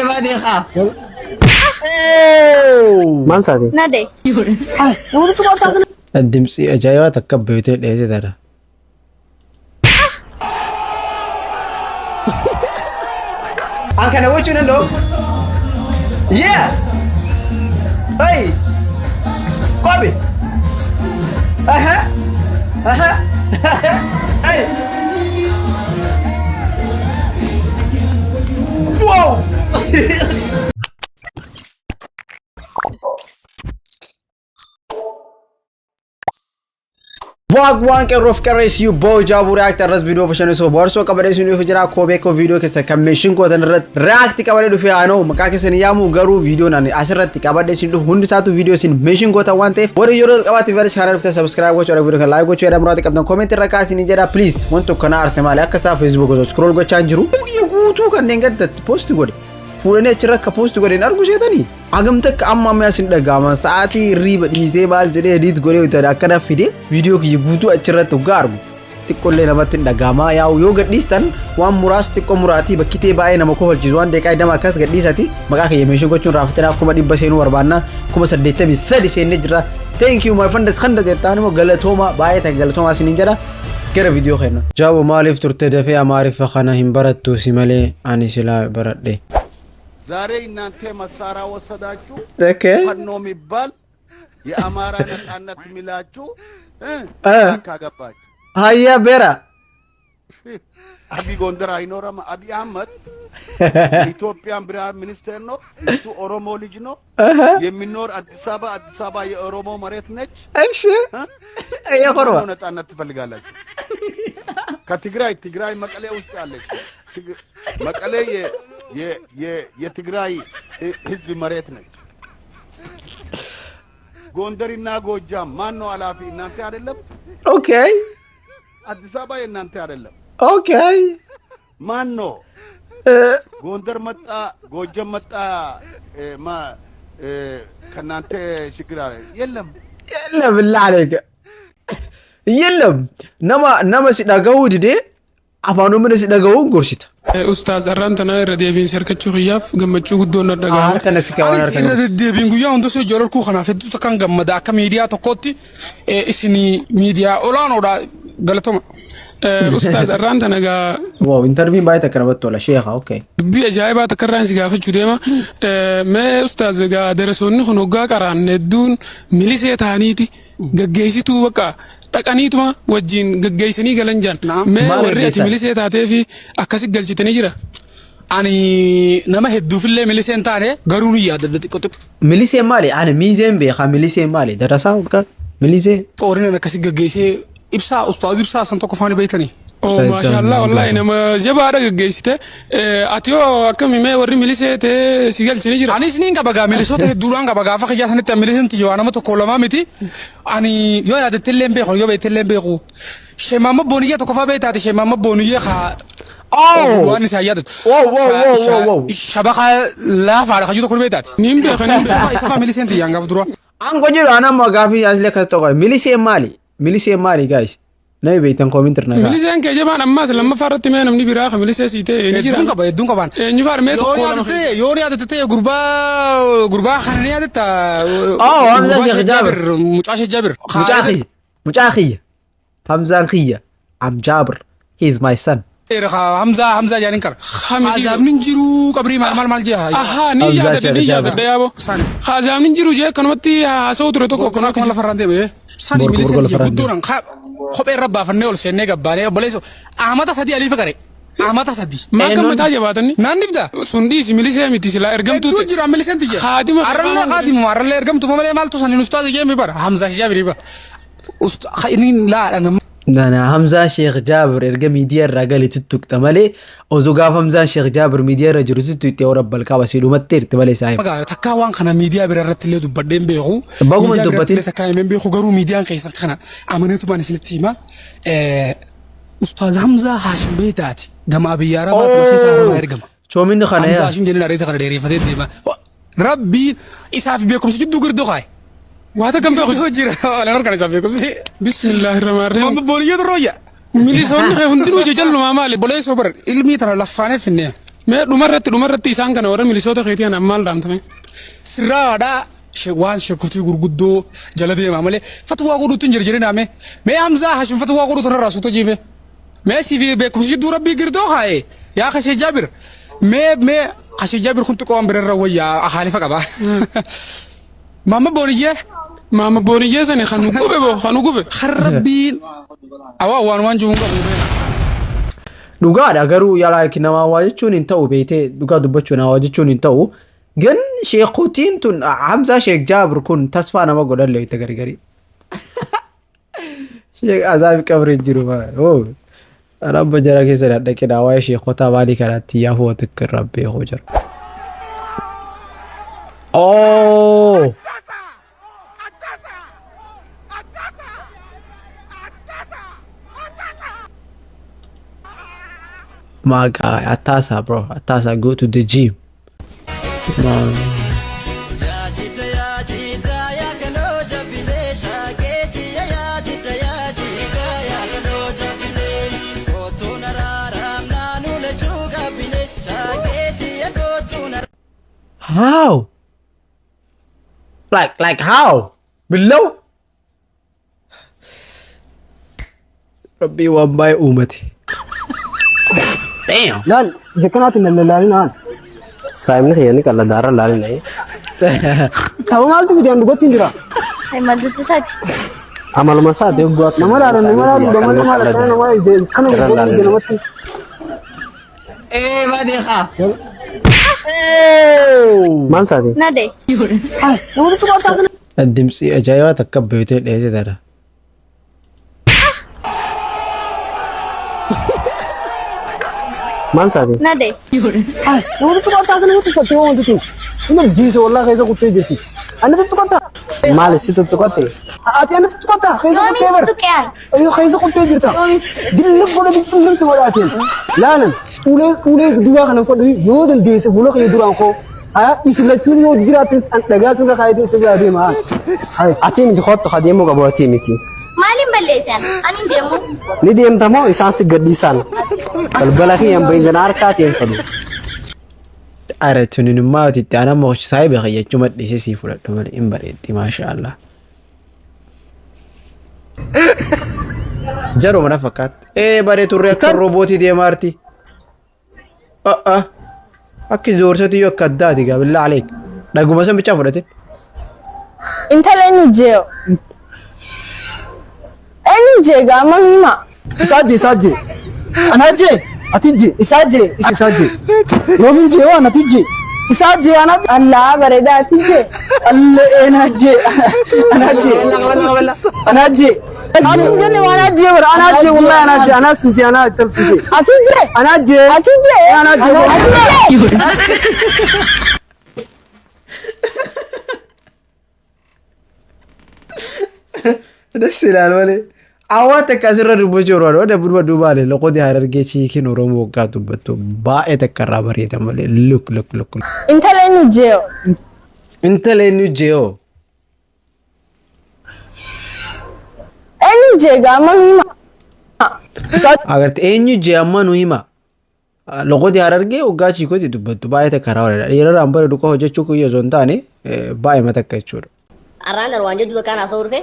Badika. Maal taate? Nade. Addimsi ajaa'ibaa takka beeytee dheedee taadha. An kana gochuu danda'u? Yeah! Hey! Kobe! Aha! Aha! Hey! Wow! Wagwan qeerroof qeerreessi boy Jaabuu react arras video fashion so borso qabadee sunu fijira kobe ko video keessa kammeeshin ko tanirrat react qabadee dhufe ano maqaa keessan yaamu garuu video nan asirratti qabadee sinu hundi saatu video sin mention ko ta waan ta'eef warri yeroo qabaati verse channel ufta subscribe gochuu video kan like gochuu muraati qabdan comment irra kaasini jedha please wanto kana Arsenal akka saa Facebook go scroll gochaan jiru guutuu kanneen gadda post godhe fuulanii achirra akka post godheen argu seetanii agamta amma amma yasin dhagaama sa'aatii riba dhiisee maal jedhee edit godhee utaa akkana fide video kiyya guutuu achirratti ugaargu xiqqollee namatti dhagaama yaa'u yoo gadhiistan waan muraas xiqqoo muraatii bakkitee baay'ee nama koolchisu waan deeqaa idama akkas gadhiisati maqaa kiyya meeshin gochuun raafatinaaf kuma dhibba seenuu barbaanna kuma 83 seenne jira thank you my friends khanda jettaan immoo galatooma baay'ee ta'e galatooma isiniin jedha gara video kenna Jaabuu maaliif turte dafee amaarifa kana hin barattu si malee ani silaa baradhe ዛሬ እናንተ መሳሪያ ወሰዳችሁ ፈኖ የሚባል የአማራ ነጻነት ሚላችሁ ካገባችሁ አያ ቤራ አቢ ጎንደር አይኖርም። አቢ አህመድ ኢትዮጵያን ብሔራዊ ሚኒስቴር ነው። እሱ ኦሮሞ ልጅ ነው የሚኖር አዲስ አበባ የኦሮሞ መሬት ነች። እሺ ያፈረው ነጻነት ትፈልጋላችሁ? ከትግራይ መቀሌ ውስጥ ያለች መቀሌ የትግራይ ህዝብ መሬት ነች። ጎንደርና ጎጃም ማን ነው ኃላፊ? እናንተ አይደለም? ኦኬ። አዲስ አበባ የእናንተ አይደለም? ኦኬ። ማን ነው? ጎንደር መጣ ጎጃም መጣ ከናንተ ችግር አለ? የለም بالله عليك የለም ነማ ሲዳጋው ድዴ አፋኑ ምን ሲዳጋው ጎርሲታ ኡስታዝ አራንተና ረዲየቢን ሰርከቹ ኺያፍ ገመቹ ጉዶና ደጋ ረዲየቢን ጉያ እንደሶ ጆለርኩ خنا ፈዱ ተካን ገመዳ ከሚዲያ ተኮቲ እስኒ ሚዲያ ኦላኖዳ ገለቶማ ኡስታዝ አራንተና ጋ ዋው ኢንተርቪው ባይ ተከረበት ወላ ሼኻ ኦኬ ቢ አጃይባ ተከራን ሲጋ ፈቹ ደማ ማ ኡስታዝ ጋ ደረሶን ሆኖ ጋ ቀራን ዱን ሚሊሴ ታኒቲ ገገይሲቱ በቃ Taqaniituma wajjin gaggeessanii galan jaan mee warri ati milisee taatee fi akkasi galchitanii jira. Ani nama hedduufillee miliseen taane garuu nu yaadadha xiqqoo. Milisee maali? Ani miizeen beekaa milisee maali? Darasaa waggaa milisee. Qooriin akkasi gaggeessee ibsaa ustaaz ibsaa san tokko faani beeytanii. Oh maashaallah wallahi nama jabaadha gaggeessite ati yoo akkami mee warri milisee ta'ee si galchanii jira. Anis niin qaba gaa milisoota hedduudhaan qaba gaafa xiyyaa sanitti miliseen tiyyoo nama tokko lamaa miti. Ani yoo yaadatillee hin beeku yoo beektillee hin beeku. Sheemamma booniyyee tokko fa'aa beektaati sheemamma booniyyee kaa. Waan isaa yaadatu. Shabaqa laafaadha kan jiru tokko beektaati. Niin beeka niin beeka. Isa miliseen tiyyaan gaafa dura. Ango jiru anamma gaafii aslee kas tokko milisee maali? Milisee maali guys? Nabi beektan komintir nagaa. Miliseen kee jabaan ammaas lamma faarratti mee namni biraa kan milisee siitee ni jira. Hedduun qabaan. Eenyu faar mee tokko lama. Yoo yaadatte gurbaa kana ni yaadatta. Hamza Sheikh Jabir. Mucaa Sheikh Jabir. Mucaa khiyya. Hamzaan khiyya. Am Jabir. He is my son. Hamza jaanin kara. Hazaam nin jiru qabrii maal jee. Aha ni yaadadha yaabo. Hazaam nin jiru jee kanumatti haasa'u ture tokko. Kun lafarraan deebi'ee. Sani miliseen guddoodhaan kophee irra baafannee ol seennee gabbaanee obboleessu amata sadii aliifa gare. Amata sadii. Maa kan mataa jabaatanii? Naan dibda. Sundiisi milisee miti silaa ergamtuu ta'e. Hedduu jira miliseen tiyya. Haadima. Arrallee ergamtuu malee maaltu sanin ustaaza jeemee bara. Hamza Sheikh Jabir bara. Inni laadha nama. Nana Hamza Sheikh Jabir erga miidiyaa irraa galee tuttuqxa malee osoo gaafa Hamza Sheikh Jabir miidiyaa irra jiru tuttuqxee warra balqaba si dhumatti irti malee isaa hima. Takkaa waan kana miidiyaa bira irratti illee dubbadhee hin beeku. Baguma dubbatin. Takkaa hin beeku garuu miidiyaan keessan kana amaneetumaan isinitti hima. Ustaaz Hamza Haashim beektaati. Gama abiyyaara baatu keessaa haramaa ergama. Coominni kana Hamza Haashim jennaan areeta kana dheereeffatee deema. Rabbiin isaaf beekumsi gidduu girduu kaaye. Waata kan beeku. Jira. Alaan harkaan isaaf beekumsi. Bismillahirrahmanirrahim. Mamma booniyyaa turrooyya. milisoonni kee hundinuu jejallumaa maali Bolee sobar ilmi tana laffaanee finne. mee dhumarratti isaan kana warra milisoota keetii ana maal dhaamtame Sirraadhaa waan shekutii gurguddoo jala deemaa malee fatwaa godhuutti hin jirjirinaa mee Hamzaa Hashim fatwaa godhuu tanarraa suuta jiime. Mee siif beekumsi jidduu rabbii girdoo haa'e yaa kashee Jaabir mee kashee Jaabir kun xiqqoo waan birarra wayyaa akaalifa qaba. maama booniyyee sani kan nu gube Harrabbiin waan jiruun qabu. dhugaadha garuu yaalaa namaa waa jechuun hin ta'u beeytee dhugaa dubbachuu namaa jechuun hin ta'u gan sheekutiin tun Hamzaa Sheek Jaabir kun tasfaa nama godhan itti gargari sheek azaabi qabri jiru rabba jara keessa dhaqee waa'ee sheekotaa maalii kanaatti yaafuu xiqqaa rabbee hoo jira. My guy, Atasa, bro. Atasa, go to the gym. Man. How? Like how? Below? Rabbi wabbai umati. Damn. Lan, jekanati nalalali nan. Saimni khayani kala dara lali nahi. Kawan tu video ndugot indira. Ay madutu sati. Amal masa de buat nama lara nama je kana buat je nama ti. Badikha. Man sa de. Nade. Ah, nama tu baat asal. الدمسي أجايوات أكبر إيه ترى Man sa de. Nade. Ah, nama tu baat asal itu satu orang tu. Ini jis wallah kaisa kutte jeti. Anda tu kata. Mal situ tu kata. Ati anda tu kata. Kaisa Yomi kutte ber. situ kyan. Ayo kaisa kutte jirta. Yomi situ. Dilip boleh diculum semua atin. Lanan. Ule dua kan aku dulu. Yo dan desa fulo kan itu aku. Ah, istilah tu yo jiratis lega sudah kaya itu sebelah dia mah. Hai, atin jihad tu khadim mau kabar atin itu. Malim balesan. Anin demo. Ni dia tamu isan segedisan. Kalau balaki yang bayikan arka yang kadu. Are tunin ma titti ana mo sai be khaya cuma dise si fulat to mal imbareti masha Allah. Jaro mana fakat. Bare tu reaktor roboti dia marti. Akki zoor sati yo kadda diga billah عليك. Dagu masa bicara fulate. Intelen jeo. Enje ga mamima. Saje. Anaje. Atije. Isaje. Robin je wa natije. Isaje ana Allah bareda tije. Allah enaje. Anaje. Atije ne wana je war anaje wallahi anaje anasije ana tafsije. Atije. Anaje. ደስ ይላል ወለ አዋተ ከስረ ድቦች ወሮ ወደ ቡድባ ዱባለ ለቆዲ ሀረርጌቺ ኪኖ ሮሞ ወጋቱበት ባኤ ተከራ በሬ ተመለ ሉክ ኢንተሌኑ ጄኦ Enje ga mamima. አገርት ኤኙ ጄአማ ኑሂማ ለቆዲ ሀረርጌ ወጋቺ ኮቲ ዱበት ባኤ ተከራ ወረ የረራ አንበረ ዱቆ ሆጀቹ ኩየ ዞንታኔ ባኤ መተከቹ Araan arwaan jedhu kan asoo rufe.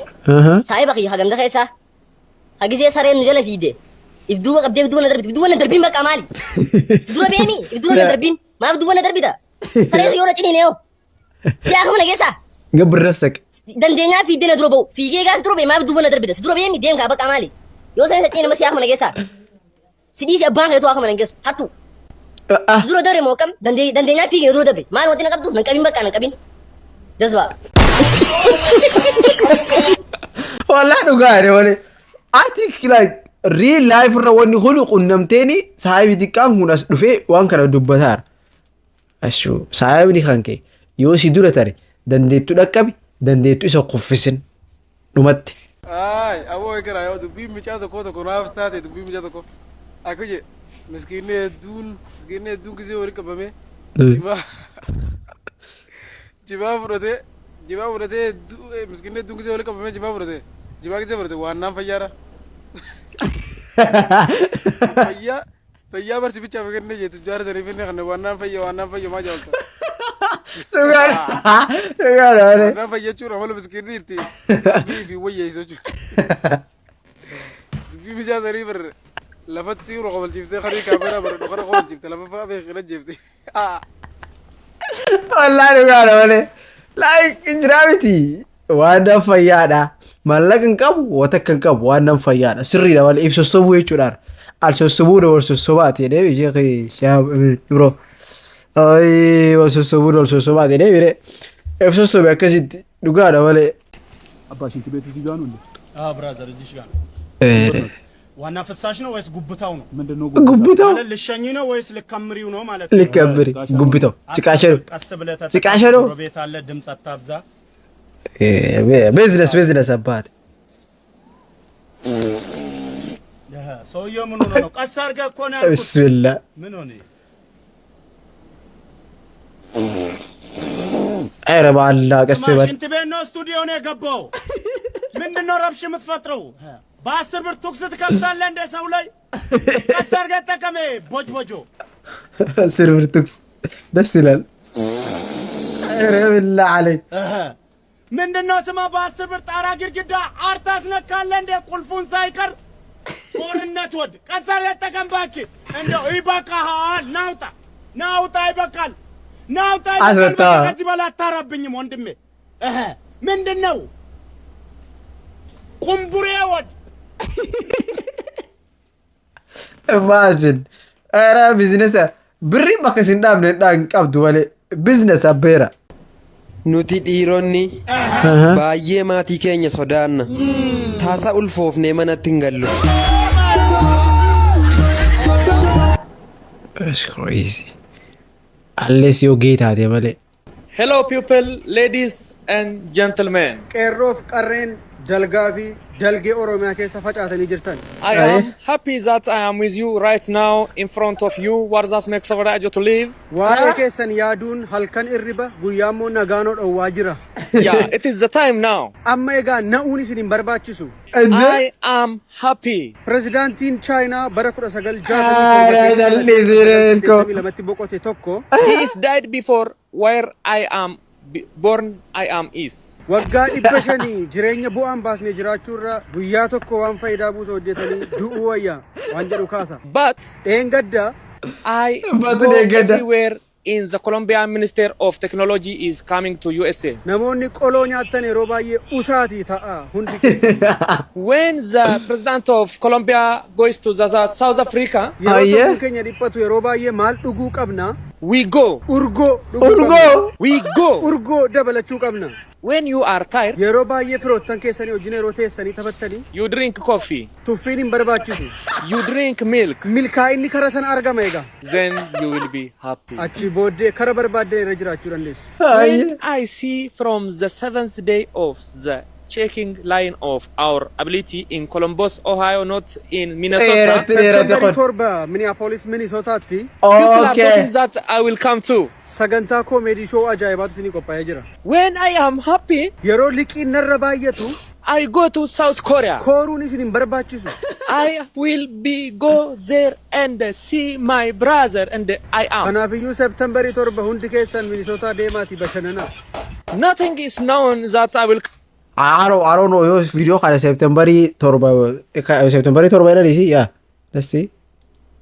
Saayii bakki haganda keessa. Hagisee sareen nu jala fiide. Ibduuba qabdee ibduuba na darbiin bakka maali? Si dura beemi ibduuba na darbiin. Maaf ibduuba na darbita? Saree si yoo na ciniine yoo. Si haa kamana keessa. ገብር ነፍሰክ Dandeenyaa fiidee na dura ba'u. Fiigee gaas dura beemi maaf ibduuba na darbita? Si dura beemi deem kaa bakka maali? Yoo saree sa ciniine ma si haa kamana keessa. Si dhiisi abbaan keetu haa kamana keessa. Hattu. Si dura dabre moo kam dandeenyaa fiigee na dura darbe. Maal wanti na qabdu nan qabin bakka nan qabin. Dasba. والله نقاري ولا I think like real life رواني خلق ونمتني صاحبي دي كان هنا دفع وان كان دبتار أشو صاحبي دي كان كي يوسي دورة تاري دنديتو دكابي دنديتو إسا قفسن نمت Ay, abo kira yo dubi mi cha ko to na afta te dubi mi cha ko. Akuje miskine dun kize ori ka bame. Jiba burate miskine dun kize ori ka bame jiba burate. Jiba kize burate wan nam fayara. Fayyaa barsiifachaa fi kennee jeetu jaalatanii fi kan waan fayya maa jaalata. Dhugaadha malee. Waan fayyachuudha mala miskiinni itti dubbii fi wayyeessoo jechuudha. Dubbii mijaatanii barre lafatti yeroo qobalchiiftee karii kaameraa barre dhokara qobalchiifte lafa fa'aa beekina jeefte. Wallaahi dhugaadha malee. Like injiraa miti. Waan fayyaadha. Mallaqa hin qabu wata kan qabu waan fayyaadha. Sirriidha malee ibsa sobuu jechuudha. Al sossobuu wal sossobaati dee jeeqi bro. Ay wal sossobuu wal sossobaati dee bire. Ibsa sossobee akkasitti dhugaadha malee. Abbaa shiinti beetu እዚህ ጋር ነው እንዴ? አዎ ብራዘር እዚህ ጋር ነው። ዋና ፍሳሽ ነው ወይስ ጉብታው ነው? ምንድነው ጉብታው? ልሸኝ ነው ወይስ ልከምሪው ነው ማለት ነው? ልከምሪ ጉብታው ጭቃሸሩ ጭቃሸሩ ቤት አለ ድምጽ አታብዛ። ቢዝነስ አባት ሰውዬው ምን ሆነ ነው? ቀስ አድርገህ እኮ ነው ያልኩት። ቢስሚላህ ምን ሆነ? ኧረ በአላህ ቀስ በል። ሽንት ቤት ነው ስቱዲዮ ነው የገባው? ምንድነው ረብሽ የምትፈጥረው? በ10 ብር ቱክስ ትከፍታለህ እንደ ሰው ላይ? ቀስ አድርገህ ተጠቀም። ቦጆ 10 ብር ቱክስ ደስ ይላል። ኧረ ብላህ አለኝ። ምንድነው ስማ በ10 ብር ጣራ ግድግዳ አርታ አስነካለህ እንደ ቁልፉን ሳይቀር ጦርነት ወድ ቀስ አድርገህ ተጠቀም እባክህ። እንደው ይበቃሃል። ናውጣ ይበቃል። ናውጣ ይበቃል። ከዚህ በላይ አታረብኝም ወንድሜ። ምንድነው ቁምቡሬ ወድ Imagine. Era business. Birri bakka sin dhaabne dhaan qabdu malee business abbeera. Nuti dhiironni baay'ee maatii keenya sodaanna. Taasa ulfoofnee manatti hin gallu. That's crazy. Unless you get out there malee. Hello people, ladies and gentlemen. Qeerroof qarreen dalgaa fi dalgee Oromiyaa keessa facaatanii jirtan. I am happy that I am with you right now in front of you. Warzas makes over radio to live. Waa'ee keessan yaaduun halkan irriba guyyaa immoo nagaanoo dhowwaa jira. Yeah, it is the time now. Amma egaa na'uun isin hin barbaachisu. I am happy. Prezidaantiin Chaayinaa bara 1962 boqote tokko. He is died before where I am born I am is. Waggaa 500 jireenya bu'aan baasnee jiraachuurra guyyaa tokko waan faayidaa buusa hojjetanii du'uu wayyaa waan jedhu kaasa. But dheengadda I go everywhere in the Colombian Minister of Technology is coming to USA. Namoonni qoloo nyaattan yeroo baay'ee usaatii ta'a hundi keessa. When the president of Colombia goes to the South Africa, yeroo keenya dhiphatu yeroo baay'ee maal dhuguu qabna? We go. Urgo. We go. Urgo dabalachuu qabna. When you are tired, yeroo baay'ee firoottan keessanii wajjin yeroo teessanii taphattanii you drink coffee. Tuffiin hin barbaachisu. You drink milk. Milkaa'inni kara sana argama egaa. Then you will be happy. Achi booddee kara barbaaddan irra jiraachuu dandeessu. When I see from the 7th day of the checking line of our ability in Columbus, Ohio, not in Minnesota. September 7 Minneapolis, Minnesota. People are talking that I will come too. Sagantaa comedy show ajaa'ibaatu isinii qophaa'ee jira. When I am happy, yeroo liqiin narra baay'atu, I go to South Korea. Kooruun isin hin barbaachisu. I will be go there and see my brother and I am. Kanaafiyyuu September 7 hundi keessan Minnesota deemaati bashannana. Nothing is known that I will. I don't know. Yo video kaya September 7 na disi. Yeah. Let's see.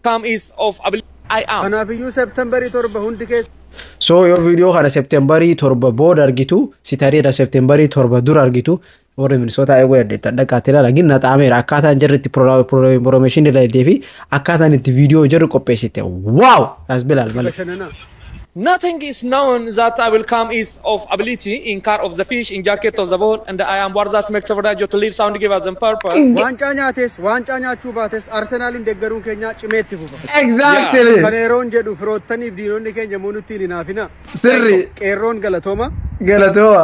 Come is of ability. I am. Kanaafiyyuu September 7 hundi keessa. So your video kana September 7 booda argitu sitareedha September 7 dura argitu warri Minnesota ay wedde tadhaqaatira lagin naxaameera akkaataan jirritti promotion ilaalee fi akkaataan itti video jirru qopheessite wow as bilal malee. Nothing is known that I will come is of ability in car of the fish in jacket of the boat and I am Warzas makes over radio to live sound give us a purpose. Waancaa nyaachuu baates Arsenalin deeggaruun keenya cimeetti fufa. Exactly. Kan yeroon jedhu firoottaniif diinonni keenya muunuttiin hinaafina. Sirri. Qeerroon galatooma.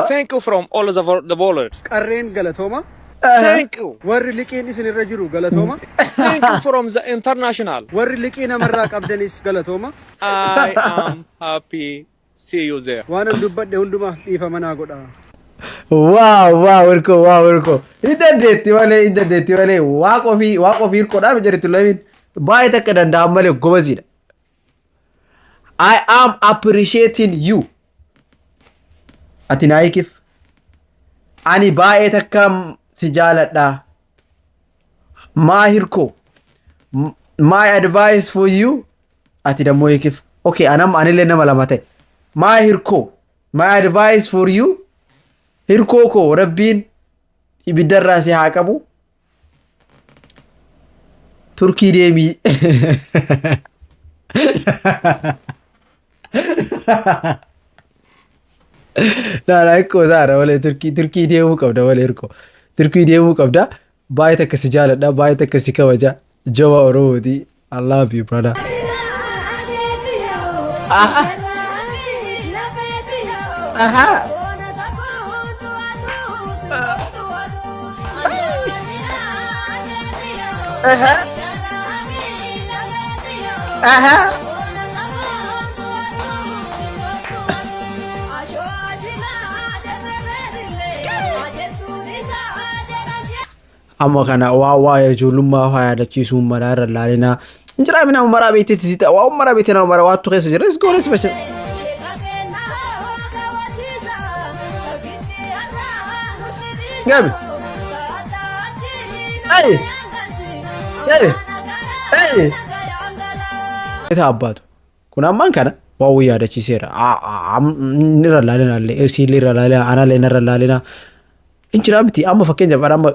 Thank you from all over the world. Qarreen galatooma. Thank you. Warri liqiin isin irra jiru galatooma. Thank you from the international. Warri liqii namarraa qabdanis galatooma. I am happy. See you there. Waan an dubbadhe hundumaaf dhiifama naa godha. Wow, Irko. Indandeetti malee waaqa ofii Irkoodhaaf jirtu lamin baay'ee takka danda'an malee gobaziidha. I am appreciating you. Ati naa hiikif. Ani baay'ee takka si jaaladha. Maa Irko. My advice for you. Ati dammoo hiikif. Okay, anillee nama lama ta'e. Maa Irko. My advice for you. Irkoo koo rabbiin ibiddarraa si haa qabu. Turkii deemii. Naanaa Irkoo saara malee Turkii deemuu qabda malee Irkoo. Turkii deemuu qabda. Baay'ee takka si jaaladha. Baay'ee takka si kabaja. Jaba Oromooti. I love you, brother. Amma kana waa ijoollummaa waa yaadachiisuun maraa irra ilaalinaa. Injira mina umaraa beekteetti si ta'a. Waa umaraa beekte nama maraa waattu keessa jira. Isgoonis bashe. Gabi. Ita abbaatu. Kun ammaan kana waa wayii yaadachiiseera. Nirra ilaalinaallee. Irsiillee irra ilaalina. Anaallee nirra ilaalina. Injira miti amma fakkeenyaaf amma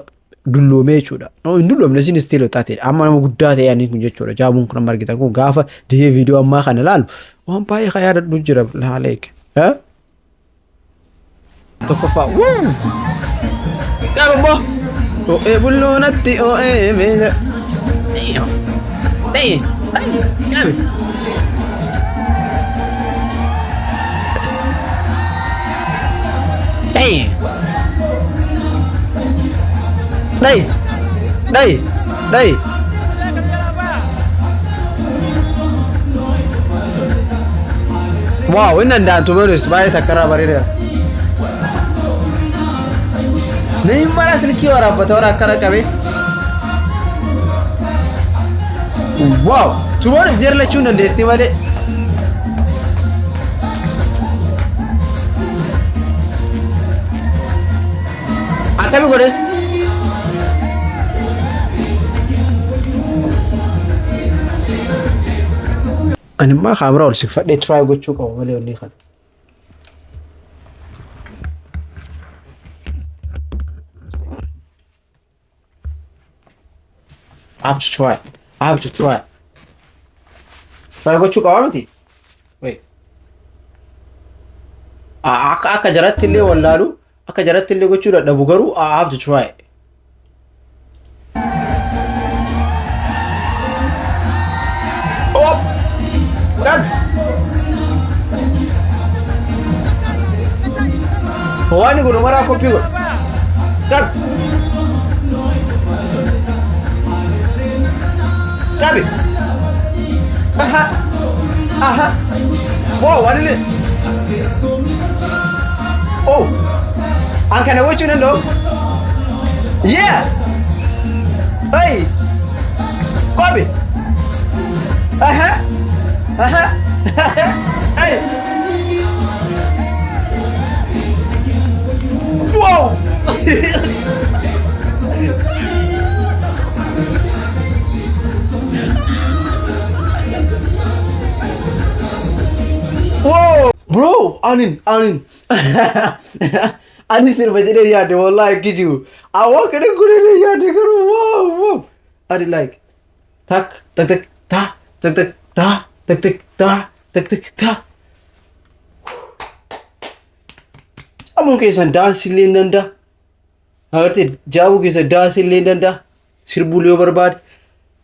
dulloomee jechuudha. Hin dulloomne isin istiiloo taatedha. Amma nama guddaa ta'e ani kun jechuudha. Jaabuun kun amma argitan kun gaafa deemee viidiyoo ammaa kana ilaalu waan baay'ee kan yaadadhu jira haala eege. Tokkoffaa. Qaaba immoo. O'ee bulloonatti o'ee meeshaa. Qaabi. Đây. Wow, ini anda tu baru sebaik tak kerana beri. Ni mana seliki orang apa tu orang kerana kami? Wow, tu baru dia lecun dan dia tiba dek. Apa yang kau Ani ma kamera ol sik fadhe try gochuu qabu malee wanni kan. I have to try. Try gochuu qabu miti. Wait. Akka jaratti illee wallaalu akka jaratti illee gochuu dadhabu garuu I have to try. Wani guru mara kopi go. Kan. Kabi. Aha. Wow, wani le. Oh. Angka na wucu nando. Yeah. Hey. Kabi. Aha. Hey. Wow! Whoa! Bro, Anin. Anin sir bajere yaade wallahi kiju. Awa kene gure yaade karu. Wow. I like. Tak. Amun keessa daansi illee danda'a. Agartee jaabuu keessa daansi illee danda'a. Sirbuu yoo barbaade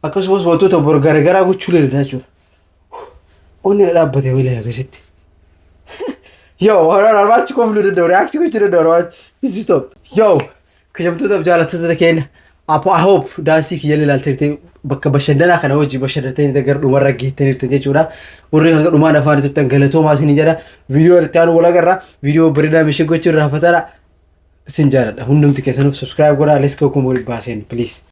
akkasumas wantoota garagaraa gochuu illee danda'a jechuudha. Onni dhaabbatee wayii akkasitti. Yoo warraachi koofluu danda'u reaaktii gochuu danda'u stop. Yoo kabajamtootaaf jaalattoota keenya I hope dansii kiyya ilaaltee bakka bashannanaa kana hojii bashannantee gara dhumarra geettaniirta jechuudha. Warri hanga dhumaan afaan tuttan galatoomaa isin jedha. Viidiyoo itti aanu wal agarra. Viidiyoo bareedaa meeshaa gochuu irraa fatara. isin jaaladha hundumti keessanuuf subscribe godhaa let's go kun waliin baaseen please